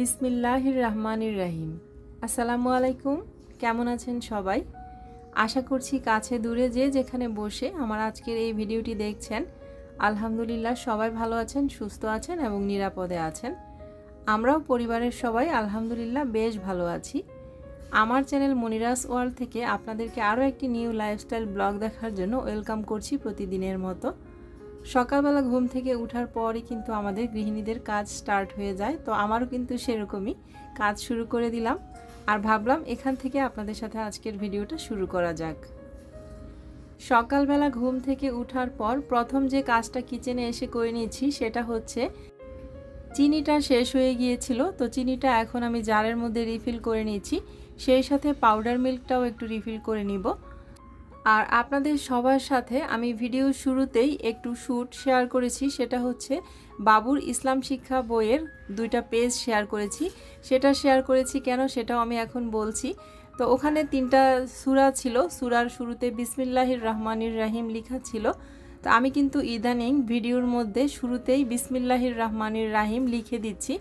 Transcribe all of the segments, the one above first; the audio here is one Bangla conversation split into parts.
বিসমিল্লাহির রহমানির রহিম। আসসালামু আলাইকুম। কেমন আছেন সবাই? আশা করছি কাছে দূরে যে যেখানে বসে আমার আজকের এই ভিডিওটি দেখছেন, আলহামদুলিল্লাহ সবাই ভালো আছেন, সুস্থ আছেন এবং নিরাপদে আছেন। আমরাও পরিবারের সবাই আলহামদুলিল্লাহ বেশ ভালো আছি। আমার চ্যানেল মনিরাস ওয়ার্ল্ড থেকে আপনাদেরকে আরও একটি নিউ লাইফস্টাইল ব্লগ দেখার জন্য ওয়েলকাম করছি প্রতিদিনের মতো। সকালবেলা ঘুম থেকে ওঠার পরই কিন্তু আমাদের গৃহিণীদের কাজ স্টার্ট হয়ে যায়, তো আমারও কিন্তু সেরকমই কাজ শুরু করে দিলাম আর ভাবলাম এখান থেকে আপনাদের সাথে আজকের ভিডিওটা শুরু করা যাক। সকালবেলা ঘুম থেকে ওঠার পর প্রথম যে কাজটা কিচেনে এসে করে নিয়েছি সেটা হচ্ছে চিনিটা শেষ হয়ে গিয়েছিল, তো চিনিটা এখন আমি জারের মধ্যে রিফিল করে নিয়েছি, সেই সাথে পাউডার মিল্কটাও একটু রিফিল করে নিব। আর আপনাদের সবার সাথে আমি ভিডিও শুরুতেই একটু শ্যুট শেয়ার করেছি, সেটা হচ্ছে বাবুর ইসলাম শিক্ষা বইয়ের 2টা পেজ শেয়ার করেছি। সেটা শেয়ার করেছি কেন সেটাও আমি এখন বলছি। তো ওখানে 3টা সূরা ছিল, সূরার শুরুতে বিসমিল্লাহির রহমানির রহিম লেখা ছিল। তো আমি কিন্তু ইদানিং ভিডিওর মধ্যে শুরুতেই বিসমিল্লাহির রহমানির রহিম লিখে দিচ্ছি।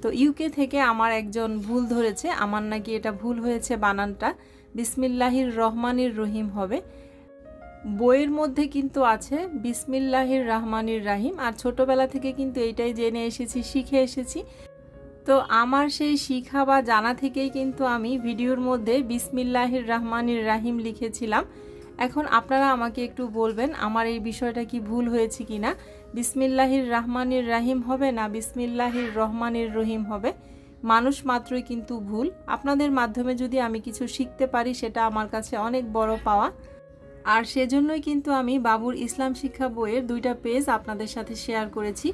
তো ইউকে থেকে আমার একজন ভুল ধরেছে, আমার নাকি এটা ভুল হয়েছে বানানটা, বিসমিল্লাহির রহমানির রহিম হবে। বইয়ের মধ্যে কিন্তু আছে বিসমিল্লাহির রহমানির রহিম, আর ছোটবেলা থেকে কিন্তু এইটাই জেনে এসেছি, শিখে এসেছি। তো আমার সেই শিখা বা জানা থেকেই কিন্তু আমি ভিডিওর মধ্যে বিসমিল্লাহির রহমানির রহিম লিখেছিলাম। এখন আপনারা আমাকে একটু বলবেন আমার এই বিষয়টা কি ভুল হয়েছে কিনা, বিসমিল্লাহির রহমানির রহিম হবে না বিসমিল্লাহির রহমানির রহিম হবে। মানুষ মাত্রই কিন্তু ভুল। আপনাদের মাধ্যমে যদি আমি কিছু শিখতে পারি সেটা আমার কাছে অনেক বড় পাওয়া। আর সেজন্যই কিন্তু আমি বাবুর ইসলাম শিক্ষা বইয়ের 2টা পেজ আপনাদের সাথে শেয়ার করেছি।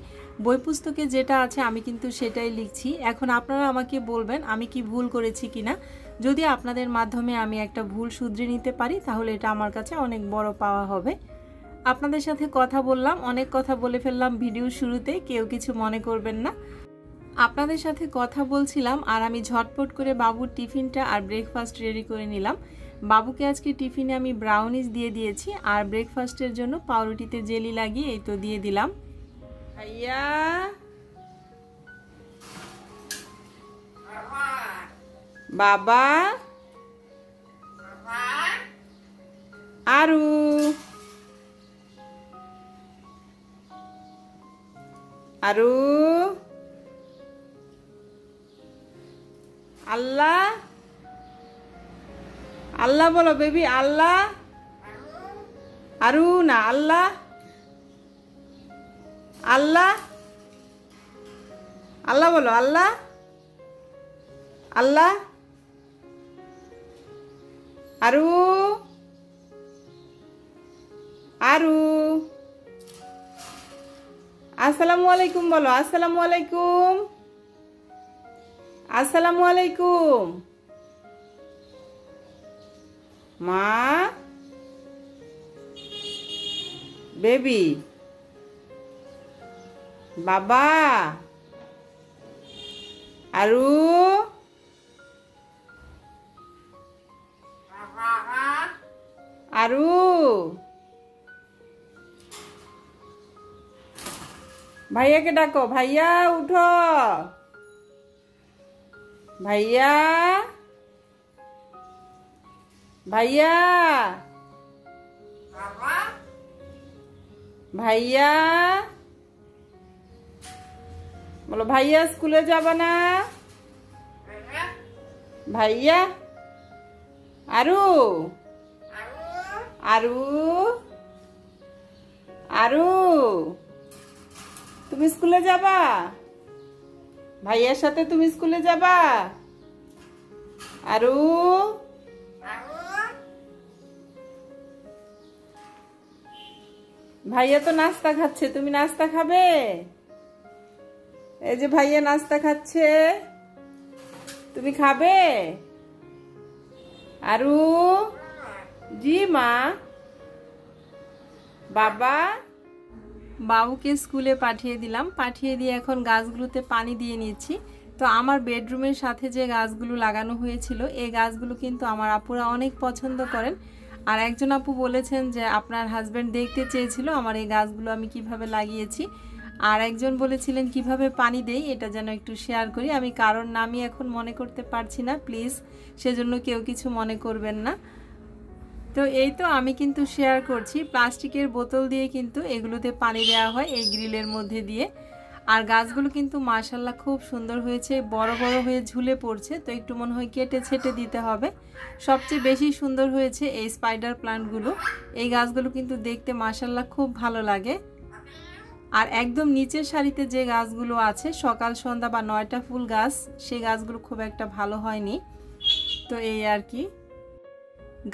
বই পুস্তকে যেটা আছে আমি কিন্তু সেটাই লিখছি। এখন আপনারা আমাকে বলবেন আমি কি ভুল করেছি কিনা। যদি আপনাদের মাধ্যমে আমি একটা ভুল শুধরে নিতে পারি তাহলে এটা আমার কাছে অনেক বড় পাওয়া হবে। আপনাদের সাথে কথা বললাম, অনেক কথা বলে ফেললাম ভিডিওর শুরুতে, কেউ কিছু মনে করবেন না। আপনাদের সাথে কথা বলছিলাম আর আমি ঝটপট করে বাবুর টিফিনটা আর ব্রেকফাস্ট রেডি করে নিলাম। বাবুকে আজকে টিফিনে আমি ব্রাউনিজ দিয়ে দিয়েছি আর ব্রেকফাস্টের জন্য পাউরুটিতে জেলি লাগিয়ে এই তো দিয়ে দিলাম। ভাইয়া বাবা আরু আরু আল্লাহ আল্লাহ বলো বেবি, আল্লাহ আরু না আল্লাহ আল্লাহ আল্লাহ বলো, আল্লাহ আল্লাহ আরু আরু আসসালামু আলাইকুম বলো, আসসালামু আলাইকুম আসসালামু আলাইকুম। মা বেবি বাবা আরু আরু ভাইয়াকে ডাকো, ভাইয়া উঠো, ভাইয়া ভাইয়া ভাইয়া বলো, ভাইয়া স্কুলে যাবা না ভাইয়া আরু আরু আরু তুমি স্কুলে যাবা, ভাইয়ার সাথে তুমি স্কুলে যাবা আরু ভাইয়া তো নাস্তা খাচ্ছে, তুমি নাস্তা খাবে? এই যে ভাইয়া নাস্তা খাচ্ছে, তুমি খাবে আরু? জি মা। বাবা বাবুকে স্কুলে পাঠিয়ে দিলাম, পাঠিয়ে দিয়ে এখন গাছগুলোতে পানি দিয়ে নিচ্ছি। তো আমার বেডরুমের সাথে যে গাছগুলো লাগানো হয়েছিল এই গাছগুলো কিন্তু আমার আপুরা অনেক পছন্দ করেন। আর একজন আপু বলেছেন যে আপনার হাজবেন্ড দেখতে চেয়েছিল আমার এই গাছগুলো আমি কিভাবে লাগিয়েছি। আর একজন বলেছিলেন কিভাবে পানি দেই, এটা যেন একটু শেয়ার করি। আমি কারোর নামই এখন মনে করতে পারছি না, প্লিজ সেজন্য কেউ কিছু মনে করবেন না। তো এই তো আমি কিন্তু শেয়ার করছি, প্লাস্টিকের বোতল দিয়ে কিন্তু এগুলোতে পানি দেওয়া হয় এই গ্রিলের মধ্যে দিয়ে। আর গাছগুলো কিন্তু মাশাআল্লাহ খুব সুন্দর হয়েছে, বড় বড় হয়ে ঝুলে পড়ছে, তো একটু মনে হয় কেটে ছেটে দিতে হবে। সবচেয়ে বেশি সুন্দর হয়েছে এই স্পাইডার প্লান্টগুলো। এই গাছগুলো কিন্তু দেখতে মাশাআল্লাহ খুব ভালো লাগে। আর একদম নিচের সারিতে যে গাছগুলো আছে সকাল সন্ধ্যা বা 9টা ফুল গাছ, সেই গাছগুলো খুব একটা ভালো হয়নি। তো এই আর কি,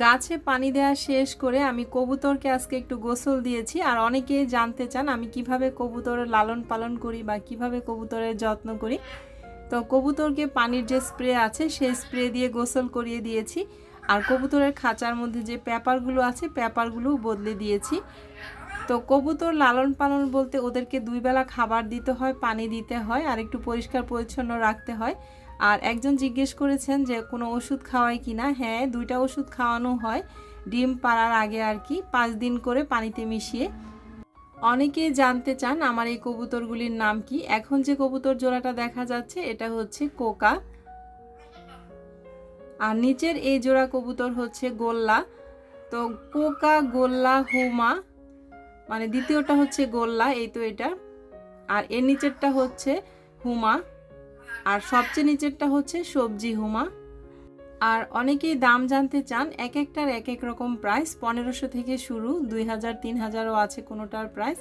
গাছে পানি দেওয়া শেষ করে আমি কবুতরকে আজকে একটু গোসল দিয়েছি। আর অনেকেই জানতে চান আমি কিভাবে কবুতরের লালন পালন করি বা কিভাবে কবুতরের যত্ন করি। তো কবুতরকে পানির যে স্প্রে আছে সেই স্প্রে দিয়ে গোসল করিয়ে দিয়েছি। আর কবুতরের খাঁচার মধ্যে যে পেপারগুলো আছে পেপারগুলোও বদলে দিয়েছি। তো কবুতর লালন পালন বলতে ওদেরকে 2 বেলা খাবার দিতে হয়, পানি দিতে হয়, আর একটু পরিষ্কার পরিচ্ছন্ন রাখতে হয়। আর একজন জিজ্ঞেস করেছেন যে কোনো ওষুধ খাওয়াই কিনা। হ্যাঁ, 2টা ওষুধ খাওয়ানো হয় ডিম পাড়ার আগে আর কি, 5 দিন করে পানিতে মিশিয়ে। অনেকেই জানতে চান আমার এই কবুতরগুলির নাম কি। এখন যে কবুতর জোড়াটা দেখা যাচ্ছে এটা হচ্ছে কোকা, আর নিচের এই জোড়া কবুতর হচ্ছে গোল্লা। তো কোকা, গোল্লা, হুমা, মানে দ্বিতীয়টা হচ্ছে গোল্লা, এই তো এটা। আর এর নিচেরটা হচ্ছে হুমা, আর সবচেয়ে নিচেরটা হচ্ছে সবজি হুমা। আর অনেকেই দাম জানতে চান, এক একটার এক এক রকম প্রাইস, 1500 থেকে শুরু, 2000 3000ও আছে কোনোটার প্রাইস।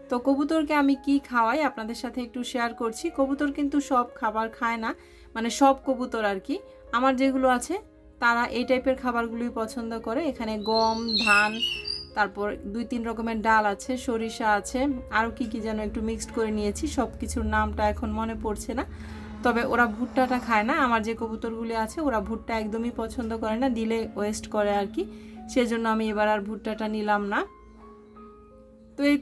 তো কবুতরকে আমি কি খাওয়াই আপনাদের সাথে একটু শেয়ার করছি। কবুতর কিন্তু সব খাবার খায় না, মানে সব কবুতর আর কি। আমার যেগুলো আছে তারা এই টাইপের খাবারগুলোই পছন্দ করে। এখানে গম, ধান, তারপর 2-3 রকমের ডাল আছে, সরিষা আছে, আরও কি কি যেন একটু মিক্সড করে নিয়েছি, সব কিছুর নামটা এখন মনে পড়ছে না। তবে ওরা ভুট্টাটা খায় না। আমার যে কবুতরগুলি আছে ওরা ভুট্টা একদমই পছন্দ করে না, দিলে ওয়েস্ট করে আর কি, সেজন্য আমি এবার আর ভুট্টাটা নিলাম না।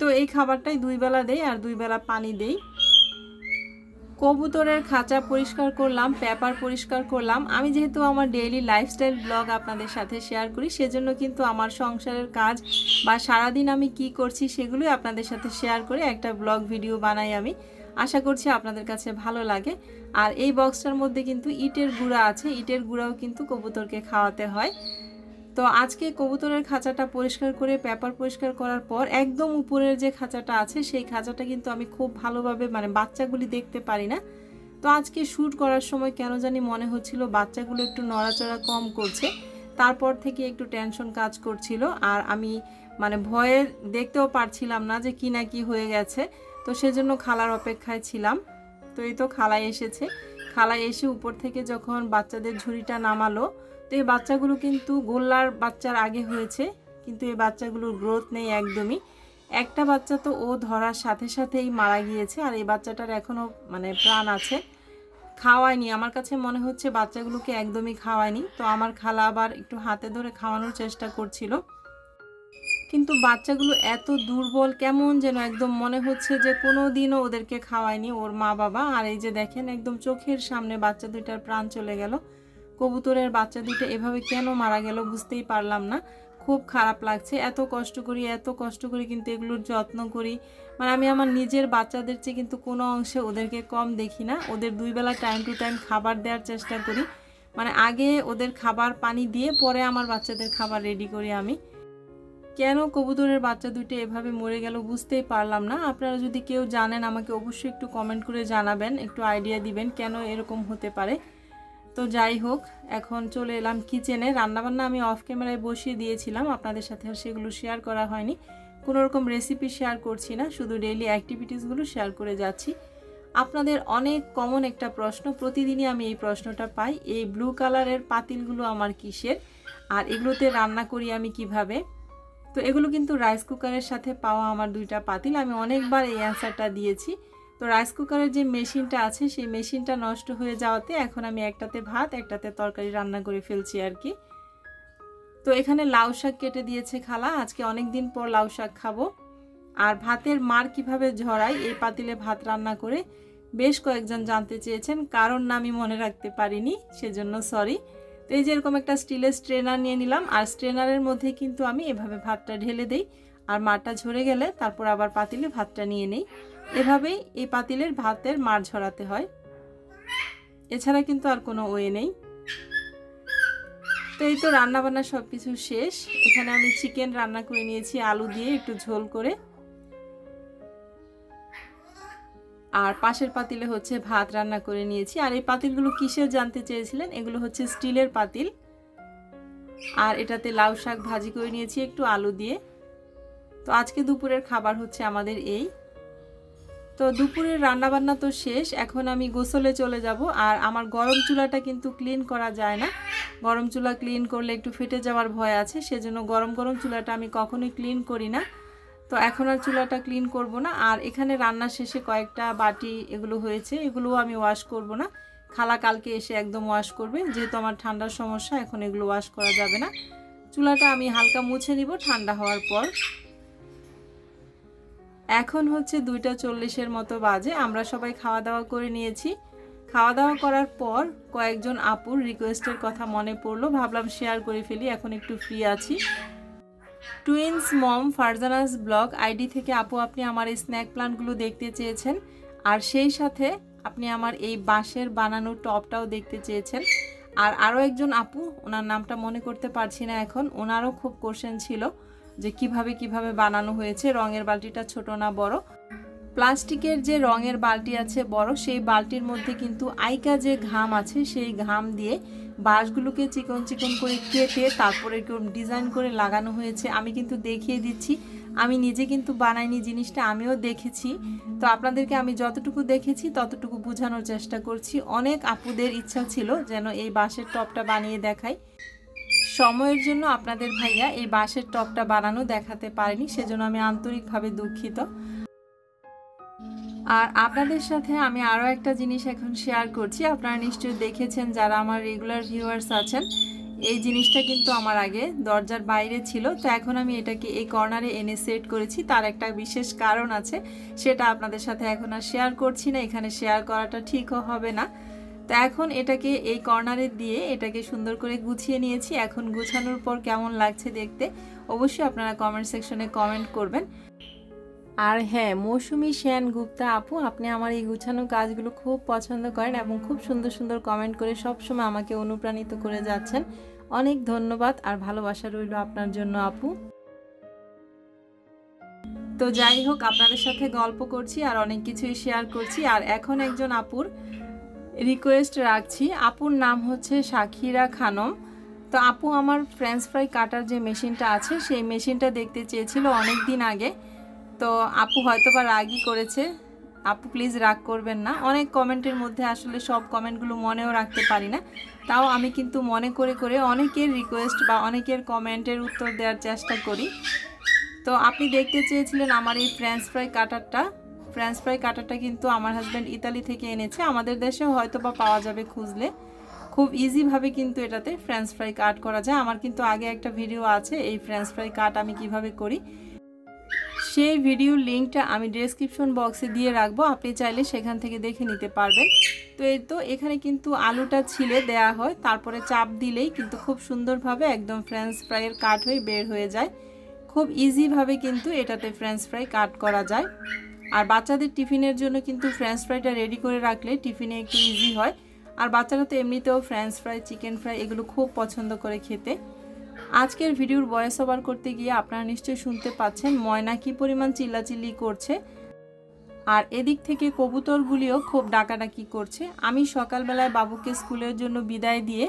তো এই খাবারটাই 2 বেলা দেই, আর 2 বেলা পানি দেই। কবুতরের খাঁচা পরিষ্কার করলাম, পেপার পরিষ্কার করলাম। আমি যেহেতু আমার ডেইলি লাইফস্টাইল ব্লগ আপনাদের সাথে শেয়ার করি, সেজন্য কিন্তু আমার সংসারের কাজ বা সারাদিন আমি কি করছি সেগুলোই আপনাদের সাথে শেয়ার করে একটা ব্লগ ভিডিও বানাই আমি। আশা করছি আপনাদের কাছে ভালো লাগে। আর এই বক্সটার মধ্যে কিন্তু ইটের গুঁড়া আছে, ইটের গুঁড়াও কিন্তু কবুতরকে খাওয়াতে হয়। তো আজকে কবুতরের খাঁচাটা পরিষ্কার করে পেপার পরিষ্কার করার পর একদম উপরের যে খাঁচাটা আছে সেই খাঁচাটা কিন্তু আমি খুব ভালোভাবে, মানে বাচ্চাগুলি দেখতে পারি না। তো আজকে শ্যুট করার সময় কেন জানি মনে হচ্ছিল বাচ্চাগুলো একটু নড়াচড়া কম করছে, তারপর থেকে একটু টেনশন কাজ করছিল। আর আমি মানে ভয়ে দেখতেও পারছিলাম না যে কি না কি হয়ে গেছে, তো সেজন্য খালার অপেক্ষায় ছিলাম। তো এই তো খালা এসেছে, খালা এসে উপর থেকে যখন বাচ্চাদের ঝুড়িটা নামালো, তো এই বাচ্চাগুলো কিন্তু গোল্লার বাচ্চার আগে হয়েছে, কিন্তু এই বাচ্চাগুলোর গ্রোথ নেই একদমই। একটা বাচ্চা তো ও ধরার সাথে সাথেই মারা গিয়েছে, আর এই বাচ্চাটার এখনও মানে প্রাণ আছে। খাওয়ায়নি, আমার কাছে মনে হচ্ছে বাচ্চাগুলোকে একদমই খাওয়ায়নি। তো আমার খালা আবার একটু হাতে ধরে খাওয়ানোর চেষ্টা করছিল, কিন্তু বাচ্চাগুলো এত দুর্বল, কেমন যেন একদম মনে হচ্ছে যে কোনো দিনও ওদেরকে খাওয়ায়নি ওর মা বাবা। আর এই যে দেখেন একদম চোখের সামনে বাচ্চা দুইটার প্রাণ চলে গেল। কবুতরের বাচ্চা দুইটা এভাবে কেন মারা গেল বুঝতেই পারলাম না, খুব খারাপ লাগছে। এত কষ্ট করি কিন্তু এগুলোর যত্ন করি, মানে আমি আমার নিজের বাচ্চাদের চেয়ে কিন্তু কোনো অংশে ওদেরকে কম দেখি না। ওদের 2 বেলা টাইম টু টাইম খাবার দেওয়ার চেষ্টা করি, মানে আগে ওদের খাবার পানি দিয়ে পরে আমার বাচ্চাদের খাবার রেডি করি আমি। কেন কবুতরের বাচ্চা দুইটা এভাবে মরে গেল বুঝতেই পারলাম না। আপনারা যদি কেউ জানেন আমাকে অবশ্যই একটু কমেন্ট করে জানাবেন, একটু আইডিয়া দিবেন কেন এরকম হতে পারে। তো যাই হোক, এখন চলে এলাম কিচেনে। রান্নাবান্না আমি অফ ক্যামেরায় বসিয়ে দিয়েছিলাম, আপনাদের সাথে আর সেগুলো শেয়ার করা হয়নি। কোনো রকম রেসিপি শেয়ার করছি না, শুধু ডেইলি অ্যাক্টিভিটিসগুলো শেয়ার করে যাচ্ছি। আপনাদের অনেক কমন একটা প্রশ্ন, প্রতিদিনই আমি এই প্রশ্নটা পাই, এই ব্লু কালারের পাতিলগুলো আমার কিসের, আর এগুলোতে রান্না করি আমি কিভাবে। তো এগুলো কিন্তু রাইস কুকারের সাথে পাওয়া আমার 2টা পাতিল। আমি অনেকবার এই অ্যান্সারটা দিয়েছি। তো রাইস কুকারের যে মেশিনটা আছে সেই মেশিনটা নষ্ট হয়ে যাওয়াতে এখন আমি একটাতে ভাত একটাতে তরকারি রান্না করে ফেলছি আর কি। তো এখানে লাউ শাক কেটে দিয়েছে খালা, আজকে অনেক দিন পর লাউ শাক খাবো। আর ভাতের মার কিভাবে ঝরাই এই পাতিলে ভাত রান্না করে বেশ কয়েকজন জানতে চেয়েছেন, কারণ না আমি মনে রাখতে পারিনি, সেজন্য সরি। তো এই যে এরকম একটা স্টিলের স্ট্রেনার নিয়ে নিলাম, আর স্ট্রেনারের মধ্যে কিন্তু আমি এভাবে ভাতটা ঢেলে দেই, আর মারটা ঝরে গেলে তারপর আবার পাতিলে ভাতটা নিয়ে নেই। এভাবেই এই পাতিলের ভাতের মাড় ঝরাতে হয়, এছাড়া কিন্তু আর কোনো ওয়ে নেই। তো এই তো রান্নাবান্না সব কিছু শেষ। এখানে আমি চিকেন রান্না করে নিয়েছি আলু দিয়ে একটু ঝোল করে, আর পাশের পাতিলে হচ্ছে ভাত রান্না করে নিয়েছি। আর এই পাতিলগুলো কিসের জানতে চেয়েছিলেন, এগুলো হচ্ছে স্টিলের পাতিল। আর এটাতে লাউ শাক ভাজি করে নিয়েছি একটু আলু দিয়ে। তো আজকে দুপুরের খাবার হচ্ছে আমাদের এই। তো দুপুরের রান্নাবান্না তো শেষ, এখন আমি গোসলে চলে যাব। আর আমার গরম চুলাটা কিন্তু ক্লিন করা যায় না, গরম চুলা ক্লিন করলে একটু ফেটে যাওয়ার ভয় আছে, সেজন্য গরম গরম চুলাটা আমি কখনোই ক্লিন করি না। তো এখন আর চুলাটা ক্লিন করব না। আর এখানে রান্না শেষে কয়েকটা বাটি এগুলো হয়েছে, এগুলোও আমি ওয়াশ করব না, খালা কালকে এসে একদম ওয়াশ করবে, যেহেতু আমার ঠান্ডার সমস্যা, এখন এগুলো ওয়াশ করা যাবে না। চুলাটা আমি হালকা মুছে নিব ঠান্ডা হওয়ার পর। এখন হচ্ছে 2:40 মতো বাজে, আমরা সবাই খাওয়া দাওয়া করে নিয়েছি। খাওয়া দাওয়া করার পর কয়েকজন আপুর রিকোয়েস্টের কথা মনে পড়লো, ভাবলাম শেয়ার করে ফেলি, এখন একটু ফ্রি আছি। টুইন্স মম ফারজানাস ব্লগ আইডি থেকে আপু আপনি আমার এই স্ন্যাক প্ল্যান্টগুলো দেখতে চেয়েছেন, আর সেই সাথে আপনি আমার এই বাঁশের বানানো টপটাও দেখতে চেয়েছেন। আর আরও একজন আপু, ওনার নামটা মনে করতে পারছি না এখন, ওনারও খুব কোশ্চেন ছিল যে কিভাবে বানানো হয়েছে, রঙের বালতিটা ছোট না বড়। প্লাস্টিকের যে রঙের বালতি আছে বড়, সেই বালতির মধ্যে কিন্তু আইকা যে ঘাম আছে সেই ঘাম দিয়ে বাঁশগুলোকে চিকন চিকন করে কেটে তারপরে এরকম ডিজাইন করে লাগানো হয়েছে। আমি কিন্তু দেখিয়ে দিচ্ছি, আমি নিজে কিন্তু বানাইনি জিনিসটা, আমিও দেখেছি। তো আপনাদেরকে আমি যতটুকু দেখেছি ততটুকু বোঝানোর চেষ্টা করছি। অনেক আপুদের ইচ্ছা ছিল যেন এই বাঁশের টপটা বানিয়ে দেখাই, সময়ের জন্য আপনাদের ভাইয়া এই বাঁশের টপটা বানানো দেখাতে পারেনি, সেজন্য আমি আন্তরিকভাবে দুঃখিত। আর আপনাদের সাথে আমি আরও একটা জিনিস এখন শেয়ার করছি, আপনারা নিশ্চয়ই দেখেছেন যারা আমার রেগুলার ভিউয়ার্স আছেন। এই জিনিসটা কিন্তু আমার আগে দরজার বাইরে ছিল, তো এখন আমি এটাকে এই কর্নারে এনে সেট করেছি। তার একটা বিশেষ কারণ আছে, সেটা আপনাদের সাথে এখন আর শেয়ার করছি না, এখানে শেয়ার করাটা ঠিকও হবে না। তো এখন এটাকে এই কর্নারে দিয়ে এটাকে সুন্দর করে গুছিয়ে নিয়েছি। এখন গুছানোর পর কেমন লাগছে দেখতে অবশ্যই আপনারা কমেন্ট সেকশনে কমেন্ট করবেন। আর হ্যাঁ, মৌসুমী সেন গুপ্তা আপু, আপনি আমার এই গুছানো কাজগুলো খুব পছন্দ করেন এবং খুব সুন্দর সুন্দর কমেন্ট করে সবসময় আমাকে অনুপ্রাণিত করে যাচ্ছেন। অনেক ধন্যবাদ আর ভালোবাসা রইল আপনার জন্য আপু। তো যাই হোক, আপনাদের সাথে গল্প করছি আর অনেক কিছুই শেয়ার করছি। আর এখন একজন আপুর রিকোয়েস্ট রাখছি, আপুর নাম হচ্ছে সাকিরা খানম। তো আপু আমার ফ্রেঞ্চ ফ্রাই কাটার যে মেশিনটা আছে সেই মেশিনটা দেখতে চেয়েছিল অনেক দিন আগে। তো আপু হয়তো বা রাগই করেছে, আপু প্লিজ রাগ করবেন না। অনেক কমেন্টের মধ্যে আসলে সব কমেন্টগুলো মনেও রাখতে পারি না, তাও আমি কিন্তু মনে করে করে অনেকের রিকোয়েস্ট বা অনেকের কমেন্টের উত্তর দেওয়ার চেষ্টা করি। তো আপনি দেখতে চেয়েছিলেন আমার এই ফ্রেঞ্চ ফ্রাই কাটারটা। ফ্রেঞ্চ ফ্রাই কাটারটা কিন্তু আমার হাজব্যান্ড ইতালি থেকে এনেছে, আমাদের দেশেও হয়তো বা পাওয়া যাবে খুঁজলে। খুব ইজিভাবে কিন্তু এটাতে ফ্রেঞ্চ ফ্রাই কাট করা যায়। আমার কিন্তু আগে একটা ভিডিও আছে এই ফ্রেঞ্চ ফ্রাই কাট আমি কিভাবে করি, সেই ভিডিওর লিঙ্কটা আমি ডেসক্রিপশন বক্সে দিয়ে রাখবো, আপনি চাইলে সেখান থেকে দেখে নিতে পারবেন। তো এই তো এখানে কিন্তু আলুটা ছিলে দেয়া হয়, তারপরে চাপ দিলেই কিন্তু খুব সুন্দরভাবে একদম ফ্রেঞ্চ ফ্রাইয়ের কাট হয়ে বের হয়ে যায়। খুব ইজিভাবে কিন্তু এটাতে ফ্রেঞ্চ ফ্রাই কাট করা যায়। আর বাচ্চাদের টিফিনের জন্য কিন্তু ফ্রেঞ্চ ফ্রাইটা রেডি করে রাখলে টিফিনে একটু ইজি হয়। আর বাচ্চারা তো এমনিতেও ফ্রেঞ্চ ফ্রাই, চিকেন ফ্রাই এগুলো খুব পছন্দ করে খেতে। আজকের ভিডিওর ভয়েস ওভার করতে গিয়ে আপনারা নিশ্চয়ই শুনতে পাচ্ছেন ময়না কি পরিমাণ চিল্লাচিল্লি করছে, আর এদিক থেকে কবুতরগুলিও খুব ডাকাডাকি করছে। আমি সকালবেলায় বাবুকে স্কুলের জন্য বিদায় দিয়ে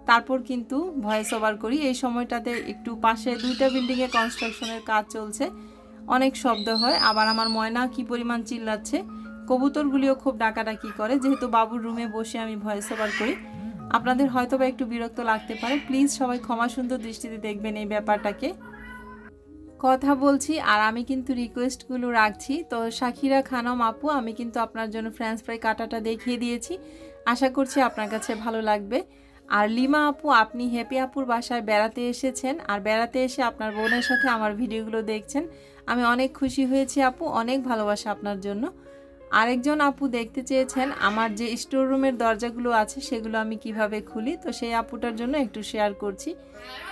তারপর কিন্তু ভয়েস ওভার করি। এই সময়টাতে একটু পাশে 2টা বিল্ডিংয়ে কনস্ট্রাকশনের কাজ চলছে, অনেক শব্দ হয়। আবার আমার ময়না কি পরিমাণ চিল্লাচ্ছে, কবুতরগুলিও খুব ডাকাডাকি করে, যেহেতু বাবুর রুমে বসে আমি ভয়েস ওভার করি। আপনাদের হয়তো বা একটু বিরক্ত লাগতে পারে, প্লিজ সবাই ক্ষমা সুন্দর দৃষ্টিতে দেখবেন এই ব্যাপারটাকে। কথা বলছি আর আমি কিন্তু রিকোয়েস্টগুলো রাখছি। তো সাকিরা খানম আপু, আমি কিন্তু আপনার জন্য ফ্রেঞ্চ ফ্রাই কাটাটা দেখিয়ে দিয়েছি, আশা করছি আপনার কাছে ভালো লাগবে। আর লিমা আপু, আপনি হ্যাপি আপুর বাসায় বেড়াতে এসেছেন, আর বেড়াতে এসে আপনার বোনের সাথে আমার ভিডিওগুলো দেখছেন, আমি অনেক খুশি হয়েছি আপু, অনেক ভালোবাসা আপনার জন্য। আরেকজন আপু দেখতে চেয়েছেন আমার যে স্টোর রুমের দরজাগুলো আছে সেগুলো আমি কিভাবে খুলি, তো সেই আপুটার জন্য একটু শেয়ার করছি।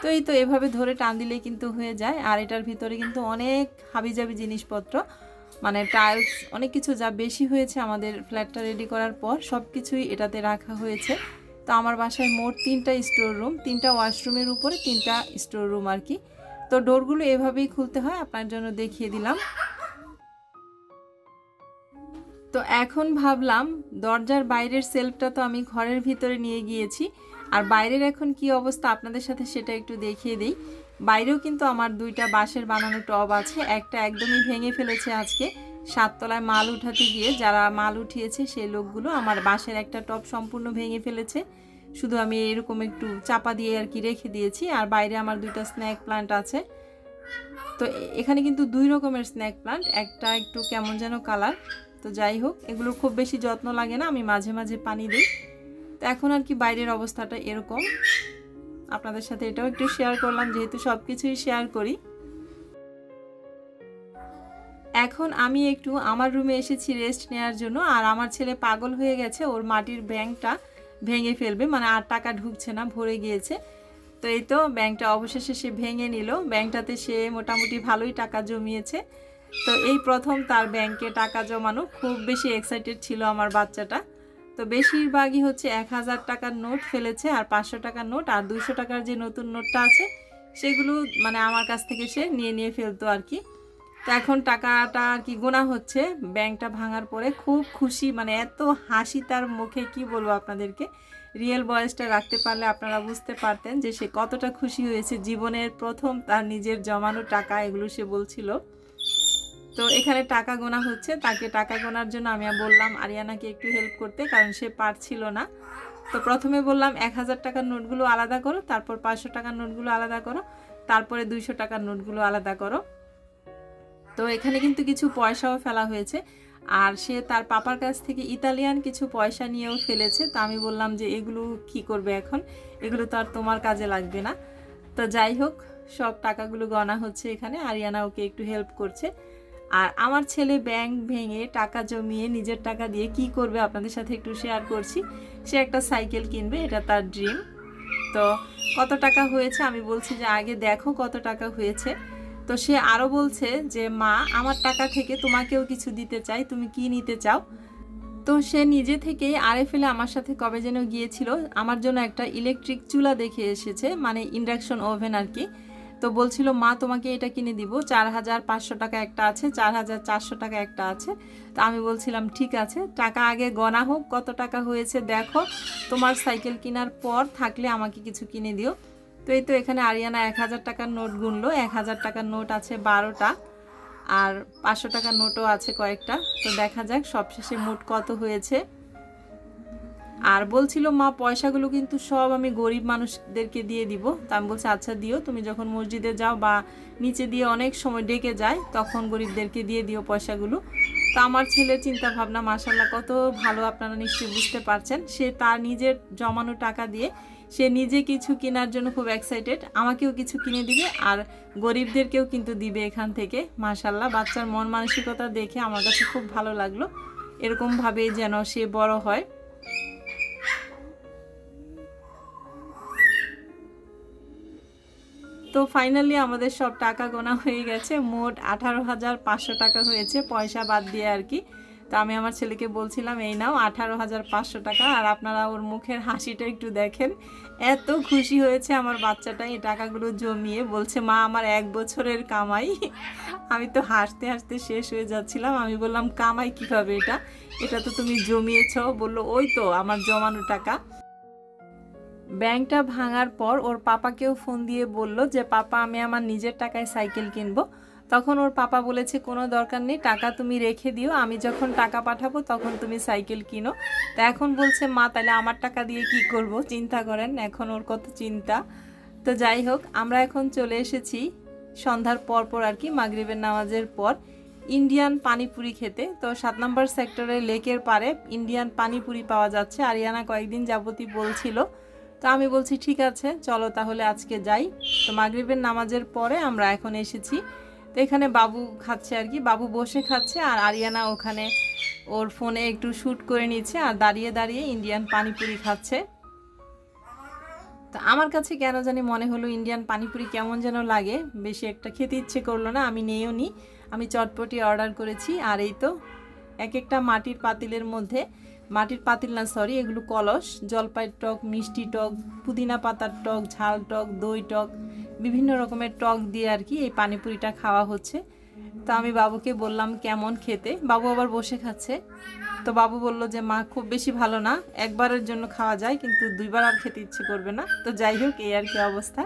তো এই তো এভাবে ধরে টান দিলেই কিন্তু হয়ে যায়, আর এটার ভিতরে কিন্তু অনেক হাবিজাবি জিনিসপত্র। মানে টাইলস অনেক কিছু যা বেশি হয়েছে আমাদের ফ্ল্যাটটা রেডি করার পর সব কিছুই এটাতে রাখা হয়েছে। তো আমার বাসায় মোট 3টা স্টোর রুম, 3টা ওয়াশরুমের উপরে 3টা স্টোর রুম আর কি। তো ডোরগুলো এভাবেই খুলতে হয়, আপনার জন্য দেখিয়ে দিলাম। তো এখন ভাবলাম দরজার বাইরের সেলফটা তো আমি ঘরের ভিতরে নিয়ে গিয়েছি, আর বাইরের এখন কি অবস্থা আপনাদের সাথে সেটা একটু দেখিয়ে দিই। বাইরেও কিন্তু আমার 2টা বাঁশের বানানো টব আছে, একটা একদমই ভেঙে ফেলেছে আজকে 7 তলায় মাল উঠাতে গিয়ে। যারা মাল উঠিয়েছে সেই লোকগুলো আমার বাঁশের একটা টব সম্পূর্ণ ভেঙে ফেলেছে, শুধু আমি এরকম একটু চাপা দিয়ে আর কি রেখে দিয়েছি। আর বাইরে আমার 2টা স্ন্যাক প্লান্ট আছে। তো এখানে কিন্তু 2 রকমের স্ন্যাক প্লান্ট, একটা একটু কেমন যেন কালার। তো যাই হোক, এগুলোর খুব বেশি যত্ন লাগে না, আমি মাঝে মাঝে পানি দিই। তো এখন আর কি বাইরের অবস্থাটা এরকম, আপনাদের সাথে এটাও একটু শেয়ার করলাম যেহেতু সব কিছুই শেয়ার করি। এখন আমি একটু আমার রুমে এসেছি রেস্ট নেওয়ার জন্য। আর আমার ছেলে পাগল হয়ে গেছে, ওর মাটির ব্যাংকটা ভেঙে ফেলবে, মানে আর টাকা ঢুকছে না, ভরে গিয়েছে। তো এই তো ব্যাংকটা অবশেষে সে ভেঙে নিল। ব্যাংকটাতে সে মোটামুটি ভালোই টাকা জমিয়েছে। তো এই প্রথম তার ব্যাংকে টাকা জমানো, খুব বেশি এক্সাইটেড ছিল আমার বাচ্চাটা। তো বেশিরভাগই হচ্ছে 1000 টাকার নোট ফেলেছে, আর 500 টাকার নোট, আর 200 টাকার যে নতুন নোটটা আছে সেগুলো মানে আমার কাছ থেকে সে নিয়ে নিয়ে ফেলতো আর কি। তো এখন টাকাটা আর কি গোনা হচ্ছে। ব্যাংকটা ভাঙার পরে খুব খুশি, মানে এত হাসি তার মুখে, কি বলবো আপনাদেরকে। রিয়েল ভয়েসটা রাখতে পারলে আপনারা বুঝতে পারতেন যে সে কতটা খুশি হয়েছে। জীবনের প্রথম তার নিজের জমানো টাকা এগুলো সে বলছিল। তো এখানে টাকা গোনা হচ্ছে, তাকে টাকা গোনার জন্য আমি বললাম আরিয়ানাকে একটু হেল্প করতে, কারণ সে পারছিল না। তো প্রথমে বললাম 1000 টাকার নোটগুলো আলাদা করো, তারপর 500 টাকার নোটগুলো আলাদা করো, তারপরে 200 টাকার নোটগুলো আলাদা করো। তো এখানে কিন্তু কিছু পয়সাও ফেলা হয়েছে, আর সে তার পাপার কাছ থেকে ইতালিয়ান কিছু পয়সা নিয়েও ফেলেছে। তো আমি বললাম যে এগুলো কি করবে এখন, এগুলো তো আর তোমার কাজে লাগবে না। তো যাই হোক, সব টাকাগুলো গণা হচ্ছে এখানে, আরিয়ানা ওকে একটু হেল্প করছে। আর আমার ছেলে ব্যাংক ভেঙে টাকা জমিয়ে নিজের টাকা দিয়ে কি করবে আপনাদের সাথে একটু শেয়ার করছি। সে একটা সাইকেল কিনবে, এটা তার ড্রিম। তো কত টাকা হয়েছে আমি বলছি যে আগে দেখো কত টাকা হয়েছে। তো সে আরও বলছে যে মা, আমার টাকা থেকে তোমাকেও কিছু দিতে চাই, তুমি কি নিতে চাও। তো সে নিজে থেকেই আরএফএলে আমার সাথে কবে যেন গিয়েছিল, আমার জন্য একটা ইলেকট্রিক চুলা দেখে এসেছে, মানে ইন্ডাকশন ওভেন আর কি। তো বলছিল মা তোমাকে এটা কিনে দিব, 4500 টাকা একটা আছে, 4400 টাকা একটা আছে। তো আমি বলছিলাম ঠিক আছে, টাকা আগে গণা হোক কত টাকা হয়েছে দেখো, তোমার সাইকেল কেনার পর থাকলে আমাকে কিছু কিনে দিও। তো এই তো এখানে আরিয়ানা 1000 টাকার নোট গুনলো, 1000 টাকার নোট আছে 12টা, আর 500 টাকার নোটও আছে কয়েকটা। তো দেখা যাক সবশেষে মোট কত হয়েছে। আর বলছিল মা পয়সাগুলো কিন্তু সব আমি গরিব মানুষদেরকে দিয়ে দিব। তা আমি বলছি আচ্ছা দিও, তুমি যখন মসজিদে যাও বা নিচে দিয়ে অনেক সময় ডেকে যায় তখন গরিবদেরকে দিয়ে দিও পয়সাগুলো। তো আমার ছেলের চিন্তা ভাবনা মাশাল্লাহ কত ভালো, আপনারা নিশ্চয়ই বুঝতে পারছেন। সে তার নিজের জমানো টাকা দিয়ে সে নিজে কিছু কেনার জন্য খুব এক্সাইটেড, আমাকেও কিছু কিনে দিবে আর গরিবদেরকেও কিন্তু দিবে এখান থেকে। মাশাল্লাহ, বাচ্চার মন মানসিকতা দেখে আমার কাছে খুব ভালো লাগলো। এরকমভাবেই যেন সে বড় হয়। তো ফাইনালি আমাদের সব টাকা গোনা হয়ে গেছে, মোট 18,500 টাকা হয়েছে পয়সা বাদ দিয়ে আর কি। তো আমি আমার ছেলেকে বলছিলাম এই নাও 18,500 টাকা, আর আপনারা ওর মুখের হাসিটা একটু দেখেন, এত খুশি হয়েছে আমার বাচ্চাটা এই টাকাগুলো জমিয়ে। বলছে মা আমার 1 বছরের কামাই। আমি তো হাসতে হাসতে শেষ হয়ে যাচ্ছিলাম। আমি বললাম কামাই কীভাবে, এটা এটা তো তুমি জমিয়েছ। বললো ওই তো আমার জমানো টাকা। ব্যাংকটা ভাঙার পর ওর পাপাকেও ফোন দিয়ে বলল যে পাপা আমি আমার নিজের টাকায় সাইকেল কিনবো। তখন ওর পাপা বলেছে কোনো দরকার নেই, টাকা তুমি রেখে দিও, আমি যখন টাকা পাঠাবো তখন তুমি সাইকেল কিনো। তা এখন বলছে মা তাহলে আমার টাকা দিয়ে কি করব, চিন্তা করেন এখন ওর কত চিন্তা। তো যাই হোক, আমরা এখন চলে এসেছি সন্ধ্যার পর আর কি, মাগরিবের নামাজের পর ইন্ডিয়ান পানিপুরি খেতে। তো 7 নম্বর সেক্টরে লেকের পারে ইন্ডিয়ান পানিপুরি পাওয়া যাচ্ছে, আরিয়ানা কয়েকদিন যাবতই বলছিল। তো আমি বলছি ঠিক আছে চলো তাহলে আজকে যাই। তো মাগরিবের নামাজের পরে আমরা এখন এসেছি। তো এখানে বাবু খাচ্ছে আর কি, বাবু বসে খাচ্ছে আর আরিয়ানা ওখানে ওর ফোনে একটু শ্যুট করে নিচ্ছে আর দাঁড়িয়ে দাঁড়িয়ে ইন্ডিয়ান পানিপুরি খাচ্ছে। তো আমার কাছে কেন জানি মনে হলো ইন্ডিয়ান পানিপুরি কেমন যেন লাগে, বেশি একটা খেতে ইচ্ছে করলো না, আমি নিয়েও নি। আমি চটপটি অর্ডার করেছি। আর এই তো এক একটা মাটির পাতিলের মধ্যে, মাটির পাতিল না সরি, এগুলো কলস, জলপাইয়ের টক, মিষ্টি টক, পুদিনা পাতার টক, ঝাল টক, দই টক, বিভিন্ন রকমের টক দিয়ে আর কি এই পানিপুরিটা খাওয়া হচ্ছে। তো আমি বাবুকে বললাম কেমন খেতে, বাবু আবার বসে খাচ্ছে। তো বাবু বলল যে মা খুব বেশি ভালো না, একবারের জন্য খাওয়া যায় কিন্তু দুইবার আর খেতে ইচ্ছে করবে না। তো যাই হোক, এই আর কি অবস্থা।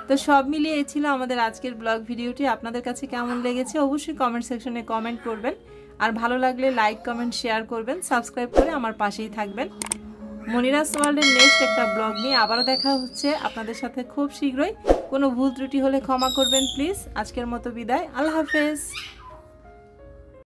তো সব মিলিয়ে এই ছিল আমাদের আজকের ব্লগ ভিডিওটি। আপনাদের কাছে কেমন লেগেছে অবশ্যই কমেন্ট সেকশনে কমেন্ট করবেন। আর ভালো লাগলে লাইক কমেন্ট শেয়ার করবেন, সাবস্ক্রাইব করে আমার পাশেই থাকবেন। মনিরাস ওয়ার্ল্ডের নেক্সট একটা ব্লগ নিয়ে আবারও দেখা হচ্ছে আপনাদের সাথে খুব শীঘ্রই। কোনো ভুল ত্রুটি হলে ক্ষমা করবেন প্লিজ। আজকের মতো বিদায়, আল্লাহ হাফেজ।